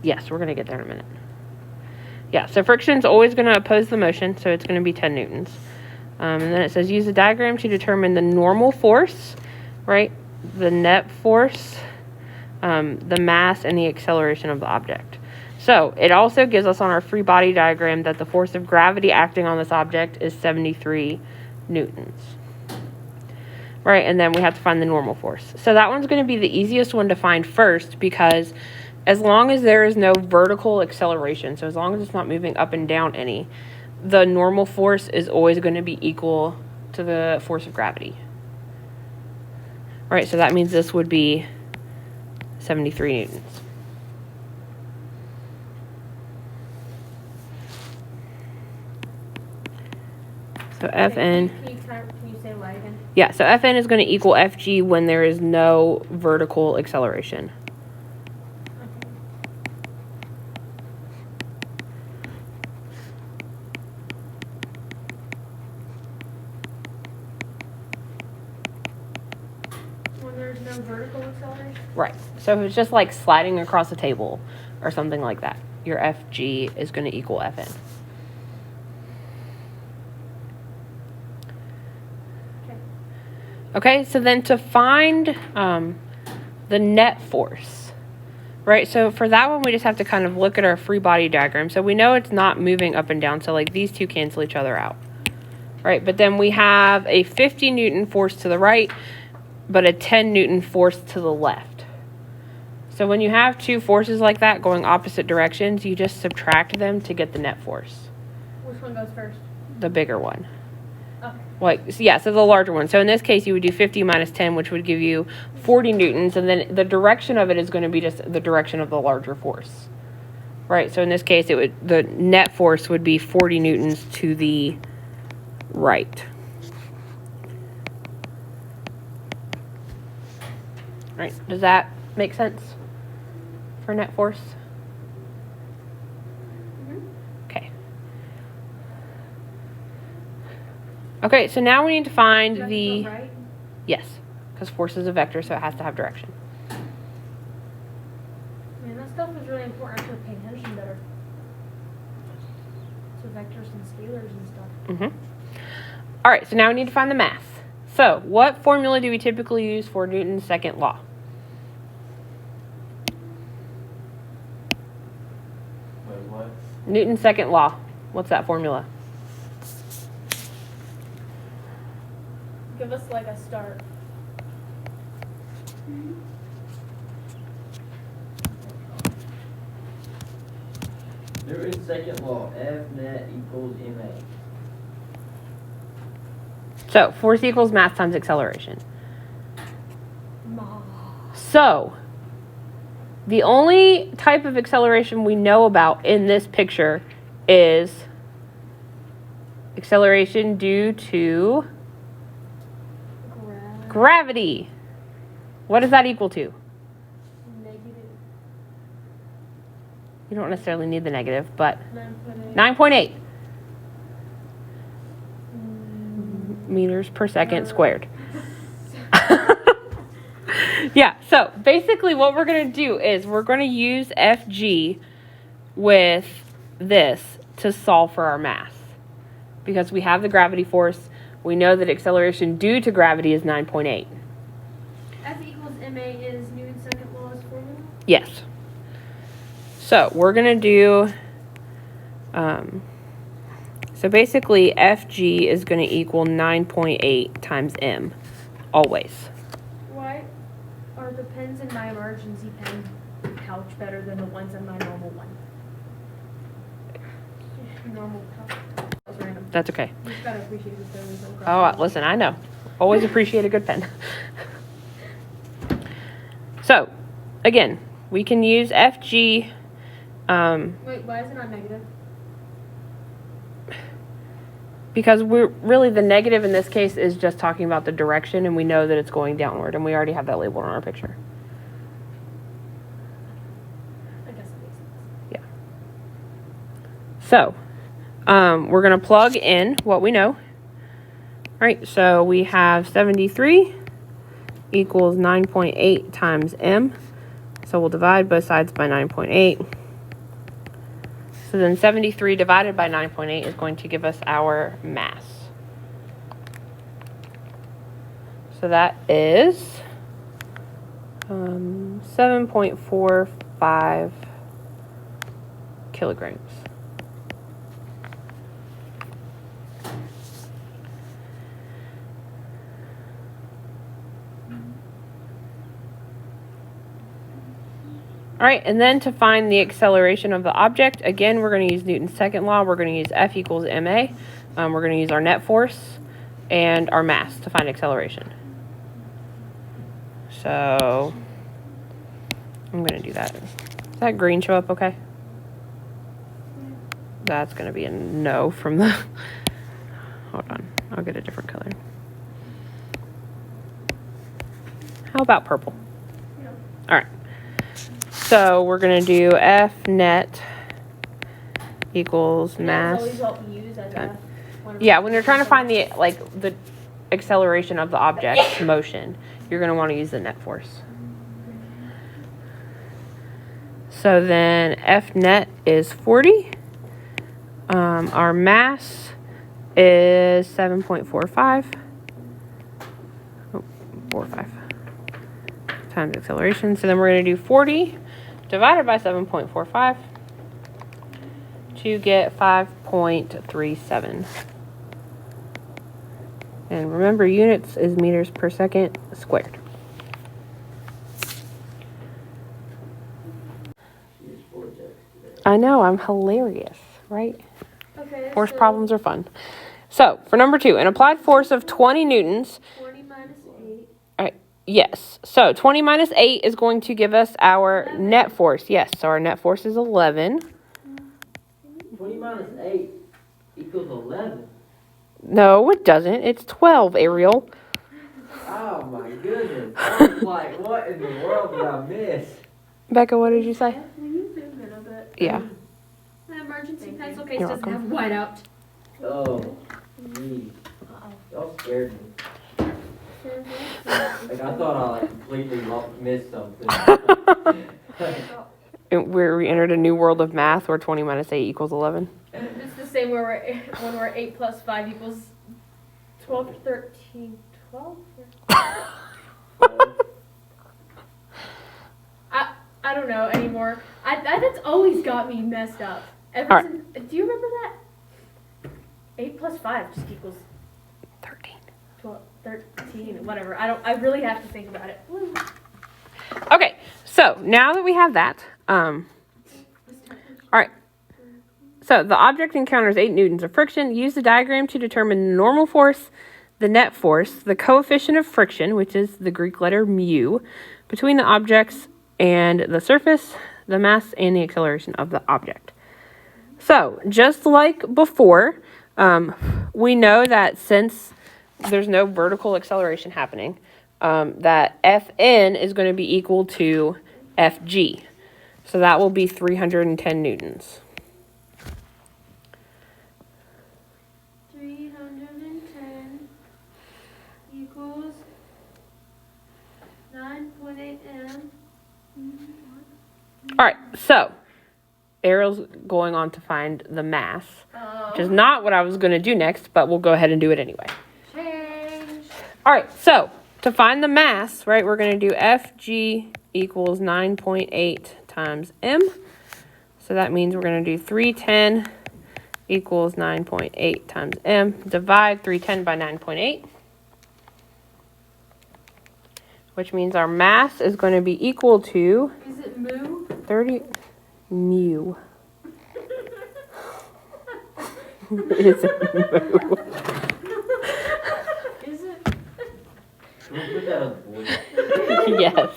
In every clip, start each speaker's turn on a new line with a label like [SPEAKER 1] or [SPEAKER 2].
[SPEAKER 1] Yes, we're going to get there in a minute. Yeah, so friction is always going to oppose the motion, so it's going to be 10 newtons. And then it says use a diagram to determine the normal force, right? The net force, the mass, and the acceleration of the object. So it also gives us on our free body diagram that the force of gravity acting on this object is 73 newtons. Right, and then we have to find the normal force. So that one's going to be the easiest one to find first, because as long as there is no vertical acceleration, so as long as it's not moving up and down any, the normal force is always going to be equal to the force of gravity. Right, so that means this would be 73 newtons. So Fn...
[SPEAKER 2] Can you say y again?
[SPEAKER 1] Yeah, so Fn is going to equal Fg when there is no vertical acceleration.
[SPEAKER 2] When there's no vertical acceleration?
[SPEAKER 1] Right. So if it's just like sliding across a table or something like that, your Fg is going to equal Fn. Okay, so then to find the net force, right? So for that one, we just have to kind of look at our free body diagram. So we know it's not moving up and down. So like these two cancel each other out, right? But then we have a 50 Newton force to the right, but a 10 Newton force to the left. So when you have two forces like that going opposite directions, you just subtract them to get the net force.
[SPEAKER 2] Which one goes first?
[SPEAKER 1] The bigger one.
[SPEAKER 2] Okay.
[SPEAKER 1] Like, yeah, so the larger one. So in this case, you would do 50 minus 10, which would give you 40 newtons. And then the direction of it is going to be just the direction of the larger force. Right? So in this case, the net force would be 40 newtons to the right. Right? Does that make sense for net force? Okay. Okay, so now we need to find the...
[SPEAKER 2] Right?
[SPEAKER 1] Yes, because force is a vector, so it has to have direction.
[SPEAKER 2] Man, that stuff is really important. I should pay attention better to vectors and scalars and stuff.
[SPEAKER 1] All right, so now we need to find the mass. So what formula do we typically use for Newton's second law?
[SPEAKER 3] Wait, what?
[SPEAKER 1] Newton's second law. What's that formula?
[SPEAKER 2] Give us like a start.
[SPEAKER 3] Newton's second law, F net equals ma.
[SPEAKER 1] So force equals mass times acceleration.
[SPEAKER 2] Ma.
[SPEAKER 1] So the only type of acceleration we know about in this picture is acceleration due to gravity. What does that equal to?
[SPEAKER 2] Negative
[SPEAKER 1] You don't necessarily need the negative, but
[SPEAKER 2] 9.8.
[SPEAKER 1] 9.8 meters per second squared. Yeah, so basically what we're going to do is we're going to use Fg with this to solve for our mass. Because we have the gravity force, we know that acceleration due to gravity is 9.8.
[SPEAKER 2] F equals ma is Newton's second law's formula?
[SPEAKER 1] Yes. So we're going to do, so basically Fg is going to equal 9.8 times m, always.
[SPEAKER 2] Why are the pens in my emergency pen pouch better than the ones in my normal one? Normal pouch. That was random.
[SPEAKER 1] That's okay.
[SPEAKER 2] You just gotta appreciate this. There was no
[SPEAKER 1] Oh,
[SPEAKER 2] gravity.
[SPEAKER 1] listen, I know. Always appreciate a good pen. So, again, we can use Fg.
[SPEAKER 2] Wait, why is it not negative?
[SPEAKER 1] Because we're really, the negative in this case is just talking about the direction, and we know that it's going downward, and we already have that labeled on our picture.
[SPEAKER 2] I guess it makes sense.
[SPEAKER 1] Yeah. So, we're going to plug in what we know. All right, so we have 73 equals 9.8 times m. So we'll divide both sides by 9.8. So then 73 divided by 9.8 is going to give us our mass. So that is 7.45 kilograms. All right, and then to find the acceleration of the object, again, we're going to use Newton's second law. We're going to use F equals ma. We're going to use our net force and our mass to find acceleration. So I'm going to do that. Does that green show up okay? That's going to be a no from the... Hold on, I'll get a different color. How about purple?
[SPEAKER 2] Yeah.
[SPEAKER 1] All right. So we're going to do F net equals mass.
[SPEAKER 2] That's always what we use as a...
[SPEAKER 1] Yeah, when you're trying to find the acceleration of the object's motion, you're going to want to use the net force. So then F net is 40. Our mass is 7.45. 45 times acceleration. So then we're going to do 40 divided by 7.45 to get 5.37. And remember, units is meters per second squared. I know, I'm hilarious, right?
[SPEAKER 2] Okay,
[SPEAKER 1] Force
[SPEAKER 2] so
[SPEAKER 1] problems are fun. So, for number 2, an applied force of 20 newtons.
[SPEAKER 2] 20 minus 8.
[SPEAKER 1] All right, yes. So, 20 minus 8 is going to give us our
[SPEAKER 2] 11.
[SPEAKER 1] net force. Yes, so our net force is 11.
[SPEAKER 3] 20 minus 8 equals 11.
[SPEAKER 1] No, it doesn't. It's 12, Ariel.
[SPEAKER 3] Oh my goodness. I was like, what in the world did I miss?
[SPEAKER 1] Becca, what did you say?
[SPEAKER 2] Will you zoom in a bit?
[SPEAKER 1] Yeah.
[SPEAKER 2] My emergency Thank pencil you. case
[SPEAKER 1] You're
[SPEAKER 2] doesn't
[SPEAKER 1] welcome.
[SPEAKER 2] have whiteout.
[SPEAKER 3] Oh, geez.
[SPEAKER 2] Uh-oh.
[SPEAKER 3] Y'all scared me. Like, I thought I completely missed something.
[SPEAKER 1] Where we entered a new world of math where 20 minus 8 equals 11.
[SPEAKER 2] It's the same when we're 8 plus 5 equals 12, 13, 12? I don't know anymore. That's always got me messed up. Ever
[SPEAKER 1] All
[SPEAKER 2] since, do you remember that? 8 plus 5 just equals
[SPEAKER 1] 13.
[SPEAKER 2] 12, 13, whatever. I really have to think about it. Woo.
[SPEAKER 1] Okay, so now that we have that, all right. So the object encounters 8 newtons of friction. Use the diagram to determine the normal force, the net force, the coefficient of friction, which is the Greek letter mu, between the objects and the surface, the mass, and the acceleration of the object. So just like before, we know that since there's no vertical acceleration happening, that Fn is going to be equal to Fg. So that will be 310 newtons.
[SPEAKER 2] 310 equals 9.8 m.
[SPEAKER 1] All right, so Ariel's going on to find the mass, which is not what I was going to do next, but we'll go ahead and do it anyway.
[SPEAKER 2] Change.
[SPEAKER 1] All right, so to find the mass, right, we're going to do Fg equals 9.8 times m. So that means we're going to do 310 equals 9.8 times m. Divide 310 by 9.8, which means our mass is going to be equal to
[SPEAKER 2] Is it mu?
[SPEAKER 1] 30 mu. Is it mu?
[SPEAKER 2] Is it?
[SPEAKER 3] Can we put that on the board?
[SPEAKER 1] Yes.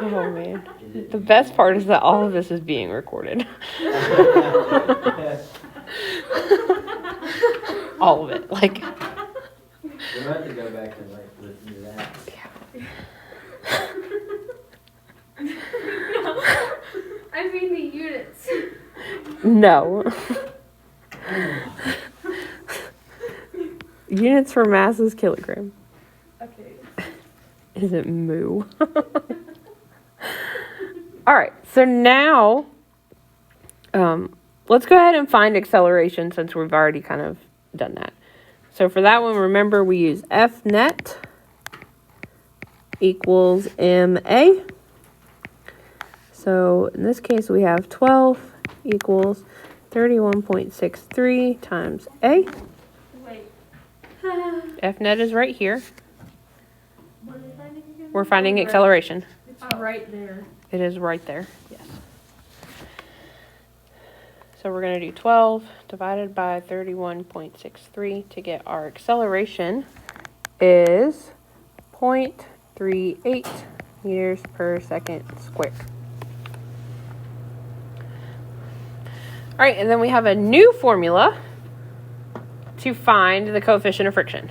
[SPEAKER 1] Oh man. The best part is that all of this is being recorded. All of it. Like,
[SPEAKER 3] We'll have to go back and listen to that.
[SPEAKER 2] I mean the units.
[SPEAKER 1] no. Units for mass is kilogram.
[SPEAKER 2] Okay.
[SPEAKER 1] Is it mu? All right. So now, Let's go ahead and find acceleration since we've already kind of done that. So for that one, remember we use F net equals MA. So in this case, we have 12 equals 31.63 times A.
[SPEAKER 2] Wait.
[SPEAKER 1] F net is right here.
[SPEAKER 2] What are we finding again?
[SPEAKER 1] We're finding acceleration.
[SPEAKER 2] It's right there.
[SPEAKER 1] It is right there, yes. So we're going to do 12 divided by 31.63 to get our acceleration is 0.38 meters per second squared. All right, and then we have a new formula to find the coefficient of friction.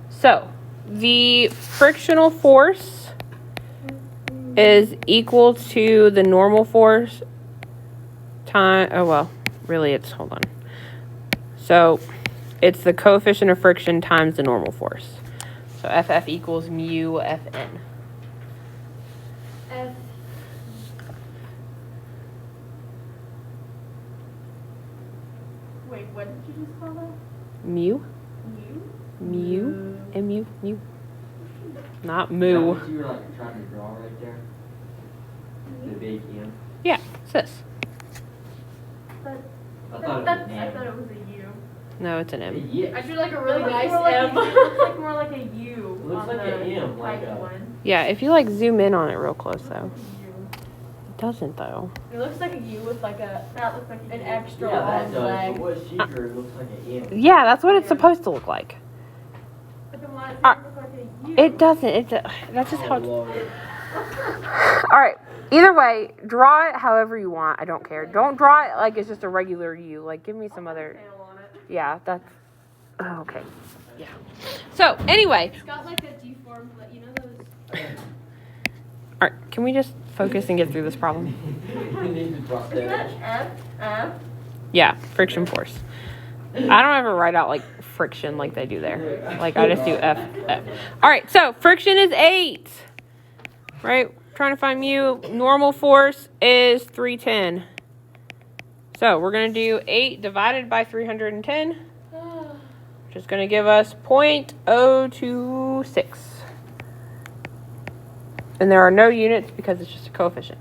[SPEAKER 1] So the frictional force is equal to the normal force hold on. So it's the coefficient of friction times the normal force. So FF equals mu Fn.
[SPEAKER 2] F. Wait, what did you just call that?
[SPEAKER 1] Mu?
[SPEAKER 2] Mu?
[SPEAKER 1] Mu? Mu? Not
[SPEAKER 3] Is that
[SPEAKER 1] moo.
[SPEAKER 3] what you were like trying to draw right there? The big M?
[SPEAKER 1] Yeah, it's this.
[SPEAKER 3] I thought it was an
[SPEAKER 2] I
[SPEAKER 3] M.
[SPEAKER 2] thought it was a U.
[SPEAKER 1] No, it's an M.
[SPEAKER 3] Yeah.
[SPEAKER 2] I drew like a really
[SPEAKER 4] It looks
[SPEAKER 2] nice
[SPEAKER 4] more like
[SPEAKER 2] M.
[SPEAKER 4] a-
[SPEAKER 2] It looks like more like a U.
[SPEAKER 3] It looks
[SPEAKER 2] on
[SPEAKER 3] like
[SPEAKER 2] the
[SPEAKER 3] an M, like
[SPEAKER 2] right
[SPEAKER 3] a-
[SPEAKER 2] one.
[SPEAKER 1] Yeah, if you like zoom in on it real close
[SPEAKER 2] It
[SPEAKER 1] though.
[SPEAKER 2] looks like a U.
[SPEAKER 1] It doesn't though.
[SPEAKER 2] It looks like a U with like a that looks like an extra
[SPEAKER 3] Yeah, that
[SPEAKER 2] long
[SPEAKER 3] does,
[SPEAKER 2] leg.
[SPEAKER 3] but what she drew looks like an M.
[SPEAKER 1] Yeah, that's what it's
[SPEAKER 2] Yeah.
[SPEAKER 1] supposed to look like.
[SPEAKER 2] But then why does
[SPEAKER 1] Ah,
[SPEAKER 2] it look like a U?
[SPEAKER 1] It doesn't. That's just how
[SPEAKER 3] Oh,
[SPEAKER 1] it's.
[SPEAKER 3] Lord.
[SPEAKER 1] All right. Either way, draw it however you want. I don't care. Don't draw it like it's just a regular U. Like, give me some other.
[SPEAKER 2] Tail on it.
[SPEAKER 1] Yeah, that's. Oh, okay. Yeah. So anyway,
[SPEAKER 2] It's got like a deformed, you know those.
[SPEAKER 1] all right. Can we just focus and get through this problem?
[SPEAKER 3] You need to drop
[SPEAKER 2] Isn't that
[SPEAKER 3] that.
[SPEAKER 2] F?
[SPEAKER 1] Yeah, friction force. I don't ever write out like friction like they do there. Like I just do F. All right. So friction is 8. Right. Trying to find mu. Normal force is 310. So we're going to do 8 divided by 310, which is going to give us 0.026. And there are no units because it's just a coefficient.